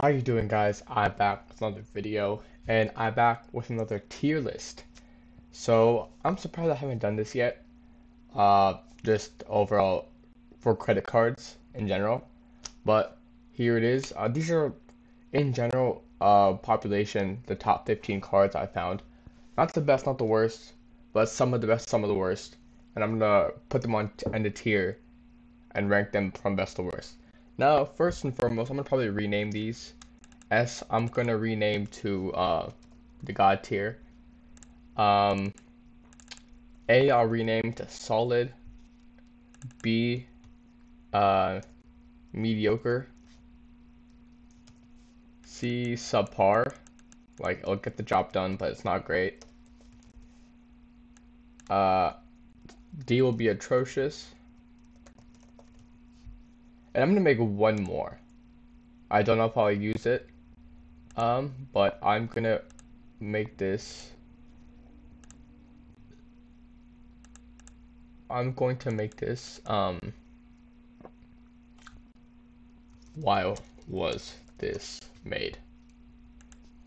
How you doing, guys? I'm back with another video, and I'm back with another tier list. So I'm surprised I haven't done this yet. Just overall for credit cards in general, but here it is. These are in general population the top 15 cards I found. Not the best, not the worst, but some of the best, some of the worst. And I'm gonna put them on in the tier and rank them from best to worst. Now, first and foremost, I'm gonna probably rename these. I'm gonna rename to the God tier. Um, I'll rename to solid. B, uh, mediocre. C, subpar. Like it'll get the job done, but it's not great. Uh, D will be atrocious. And I'm gonna make one more. I don't know if I'll use it. But I'm gonna make this. I'm going to make this. Why was this made?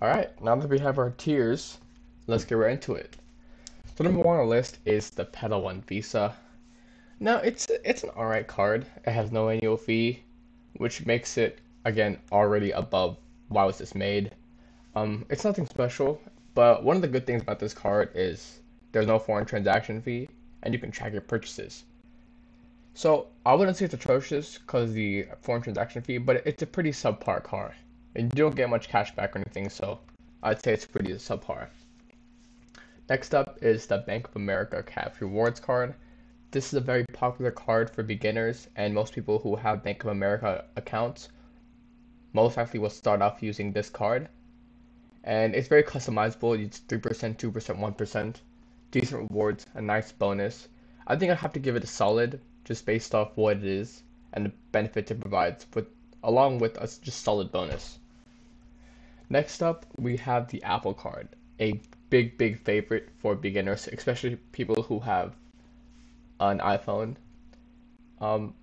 Alright, now that we have our tiers, let's get right into it. So number one on the list is the Pedal One Visa. Now it's an alright card. It has no annual fee, which makes it again already above why was this made. It's nothing special, but one of the good things about this card is there's no foreign transaction fee and you can track your purchases. So I wouldn't say it's atrocious because of the foreign transaction fee, but it's a pretty subpar card. And you don't get much cash back or anything, so I'd say it's pretty subpar. Next up is the Bank of America Cash Rewards card. This is a very popular card for beginners, and most people who have Bank of America accounts most likely will start off using this card. And it's very customizable. It's 3%, 2%, 1%. Decent rewards, a nice bonus. I think I'd have to give it a solid, just based off what it is and the benefits it provides, along with a just solid bonus. Next up, we have the Apple Card, a big favorite for beginners, especially people who have an iPhone. Um,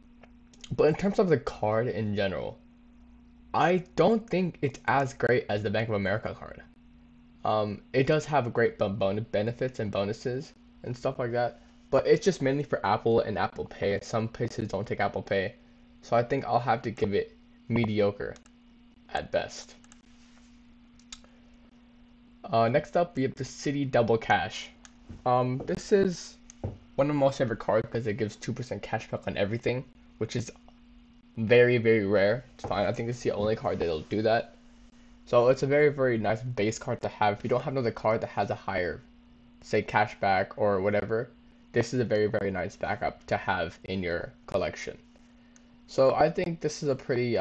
but in terms of the card in general, I don't think it's as great as the Bank of America card. It does have great benefits and bonuses and stuff like that, but it's just mainly for Apple and Apple Pay. Some places don't take Apple Pay, so I think I'll have to give it mediocre at best. Next up, we have the Citi Double Cash. This is one of my most favorite cards because it gives 2% cash back on everything, which is very rare to find. I think it's the only card that'll do that. So it's a very nice base card to have. If you don't have another card that has a higher, say, cashback or whatever, this is a very nice backup to have in your collection. So I think this is a pretty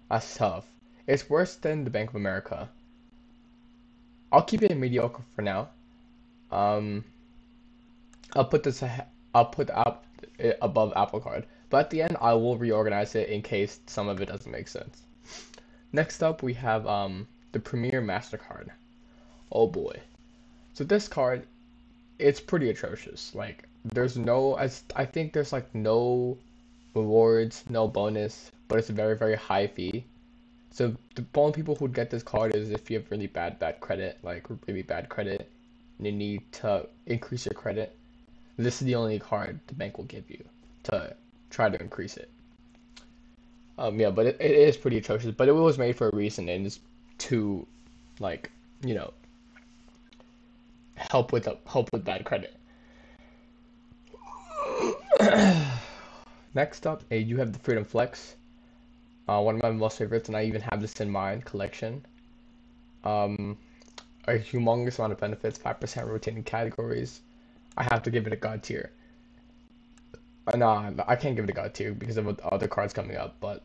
that's tough. It's worse than the Bank of America. I'll keep it in mediocre for now. Um, I'll put out it above Apple Card, but at the end I will reorganize it in case some of it doesn't make sense. Next up, we have the Premier Mastercard. Oh boy. So this card, it's pretty atrocious. Like there's no, I think there's like no rewards, no bonus, but it's a very high fee. So the only people who'd get this card is if you have really bad credit, like really bad credit, and you need to increase your credit. This is the only card the bank will give you to try to increase it. Yeah, but it is pretty atrocious. But it was made for a reason, and it's to, like, you know, help with bad credit. Next up, you have the Freedom Flex, one of my most favorites, and I even have this in my collection. Um, a humongous amount of benefits, 5% rotating categories. I have to give it a God tier. Nah, I can't give it a God tier because of other cards coming up, but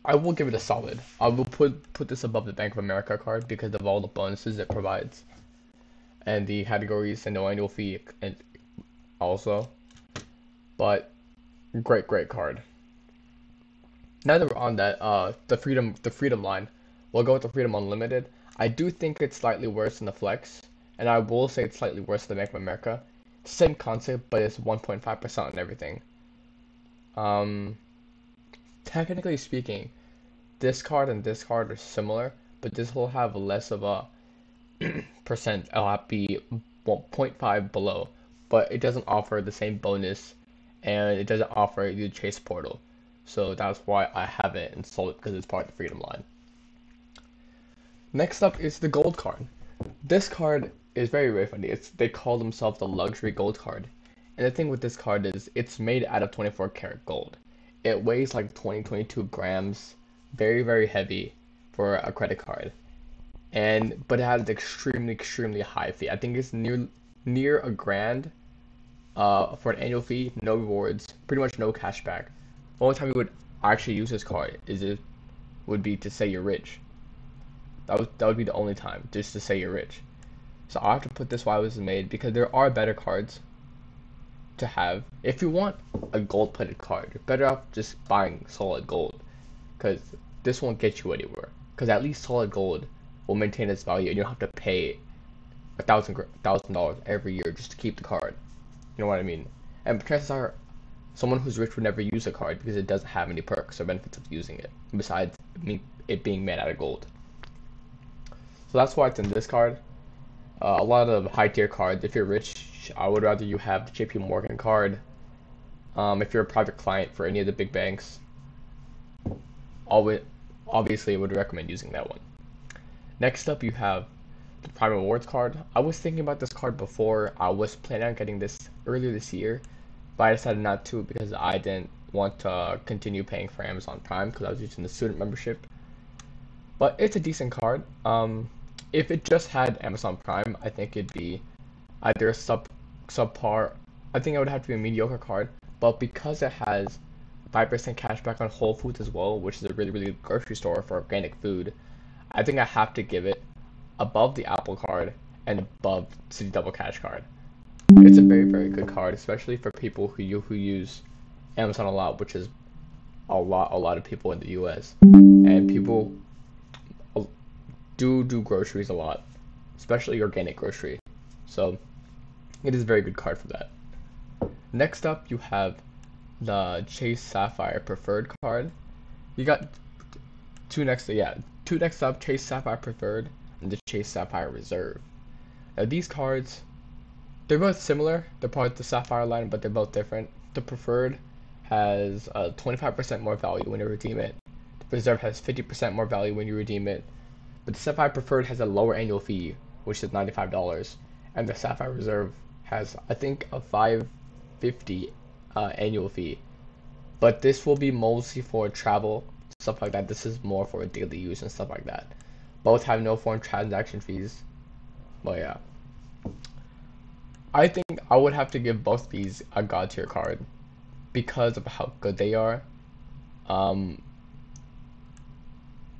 I will give it a solid. I will put this above the Bank of America card because of all the bonuses it provides and the categories and no annual fee and also. But great card. Now that we're on that, the Freedom line, we'll go with the Freedom Unlimited. I do think it's slightly worse than the Flex, and I will say it's slightly worse than the Bank of America. Same concept, but it's 1.5% on everything. 10 technically speaking, this card and this card are similar, but this will have less of a percent. It'll have to be 0.5 below, but it doesn't offer the same bonus, and it doesn't offer the chase portal. So that's why I haven't installed it, because it's part of the freedom line. Next up is the gold card. This card is very, very funny. They call themselves the luxury gold card. And the thing with this card is it's made out of 24 karat gold. It weighs like 22 grams, very, very heavy for a credit card. But it has an extremely high fee. I think it's near a grand for an annual fee, no rewards, pretty much no cashback. The only time you would actually use this card would be to say you're rich. That would be the only time, just to say you're rich. So I have to put this why it was made, because there are better cards to have. If you want a gold-plated card, you're better off just buying solid gold, because this won't get you anywhere. Because at least solid gold will maintain its value, and you don't have to pay $1,000 every year just to keep the card. You know what I mean? And chances are, someone who's rich would never use a card because it doesn't have any perks or benefits of using it, besides it being made out of gold. So that's why it's in this card. A lot of high tier cards, if you're rich, I would rather you have the JP Morgan card. If you're a private client for any of the big banks, obviously I would recommend using that one. Next up, you have the Prime Rewards card. I was thinking about this card before. I was planning on getting this earlier this year, but I decided not to because I didn't want to continue paying for Amazon Prime because I was using the student membership. But it's a decent card. If it just had Amazon Prime, I think it'd be either a subpar. I think it would have to be a mediocre card. But because it has 5% cashback on Whole Foods as well, which is a really good grocery store for organic food, I think I have to give it above the Apple card and above City Double Cash card. It's a very good card, especially for people who use Amazon a lot, which is a lot of people in the US. And people do groceries a lot, especially organic grocery. So it is a very good card for that. Next up, you have the Chase Sapphire Preferred card. You got two next up, Chase Sapphire Preferred and the Chase Sapphire Reserve. Now these cards, they're both similar. They're part of the Sapphire line, but they're both different. The Preferred has 25% more value when you redeem it. The Reserve has 50% more value when you redeem it. But the Sapphire Preferred has a lower annual fee, which is $95, and the Sapphire Reserve has, I think, a $550 annual fee. But this will be mostly for travel, stuff like that. This is more for daily use and stuff like that. Both have no foreign transaction fees. But yeah, I think I would have to give both these a God tier card because of how good they are.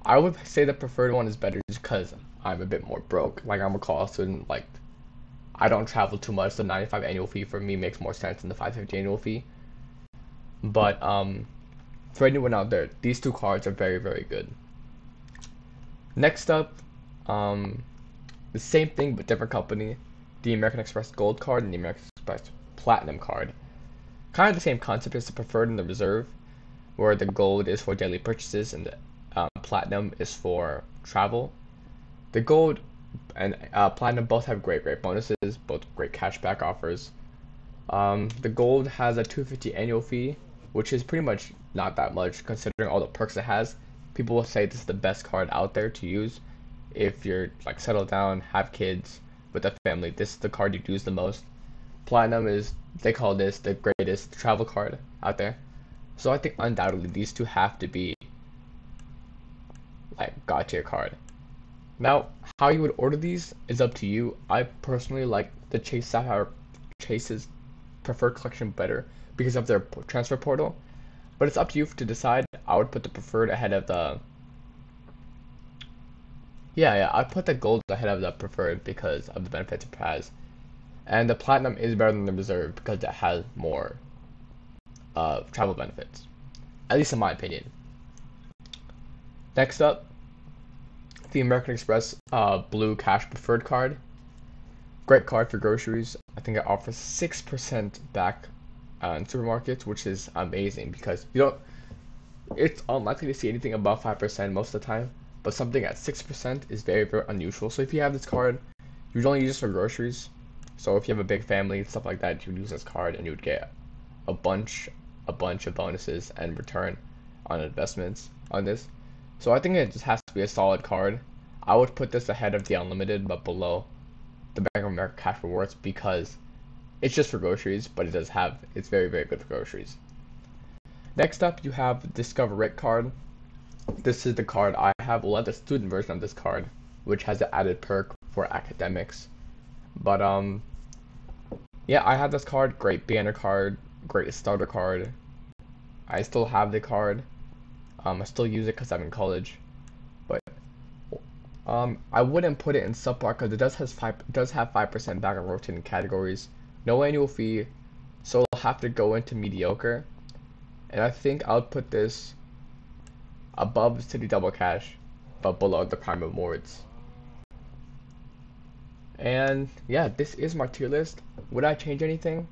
I would say the Preferred one is better just because I'm a bit more broke. Like, I'm a college student. Like, I don't travel too much. The $95 annual fee for me makes more sense than the $550 annual fee. But for anyone out there, these two cards are very good. Next up, the same thing but different company, the American Express Gold card and the American Express Platinum card. Kind of the same concept as the Preferred and the Reserve, where the gold is for daily purchases and the Platinum is for travel. The Gold and Platinum both have great bonuses, both great cashback offers. The Gold has a $250 annual fee, which is pretty much not that much considering all the perks it has. People will say this is the best card out there to use if you're like settled down, have kids with a family. This is the card you'd use the most. Platinum is, they call this the greatest travel card out there. So I think undoubtedly these two have to be like God tier card. Now, how you would order these is up to you. I personally like the Chase Sapphire Chase's Preferred collection better because of their transfer portal, but it's up to you to decide. I would put the Preferred ahead of the I'd put the Gold ahead of the Preferred because of the benefits it has, and the Platinum is better than the Reserve because it has more travel benefits, at least in my opinion. Next up, the American Express Blue Cash Preferred card. Great card for groceries. I think it offers 6% back in supermarkets, which is amazing because It's unlikely to see anything above 5% most of the time, but something at 6% is very, very unusual. So if you have this card, you would only use this for groceries. So if you have a big family, stuff like that, you would use this card and you would get a bunch, a bunch of bonuses and return on investments on this. So I think it just has to be a solid card. I would put this ahead of the unlimited, but below the Bank of America Cash Rewards because it's just for groceries, but it's very, very good for groceries. Next up, you have the Discover It card. This is the card I have. We'll have the student version of this card, which has an added perk for academics. But yeah, I have this card. Great banner card, great starter card. I still have the card. I still use it because I'm in college. But I wouldn't put it in subpar because it does have 5% back on rotating categories. No annual fee, so I'll have to go into mediocre. And I think I'll put this above City Double Cash, but below the Prime Rewards. And yeah, this is my tier list. Would I change anything?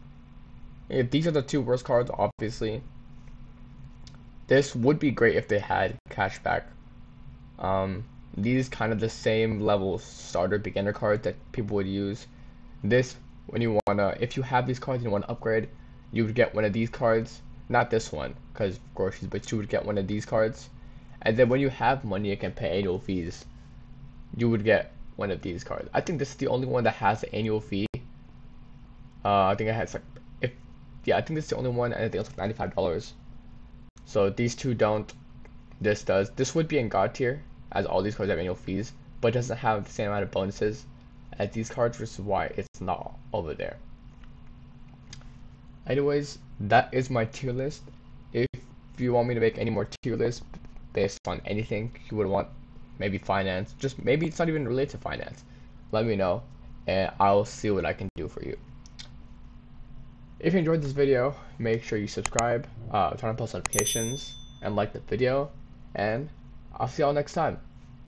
If these are the two worst cards, obviously. This would be great if they had cashback. These kind of the same level starter beginner cards that people would use. This, if you have these cards and you want to upgrade, you would get one of these cards. Not this one, because groceries, but you would get one of these cards. And then when you have money you can pay annual fees, you would get one of these cards. I think this is the only one that has an annual fee. I think it has I think this is the only one, and I think it's like $95. So these two don't. This does. This would be in God tier, as all these cards have annual fees, but it doesn't have the same amount of bonuses as these cards, which is why it's not over there. Anyways, that is my tier list. If you want me to make any more tier lists based on anything you would want, maybe finance, just maybe it's not even related to finance, let me know and I'll see what I can do for you. If you enjoyed this video, make sure you subscribe, turn on post notifications, and like the video, and I'll see y'all next time.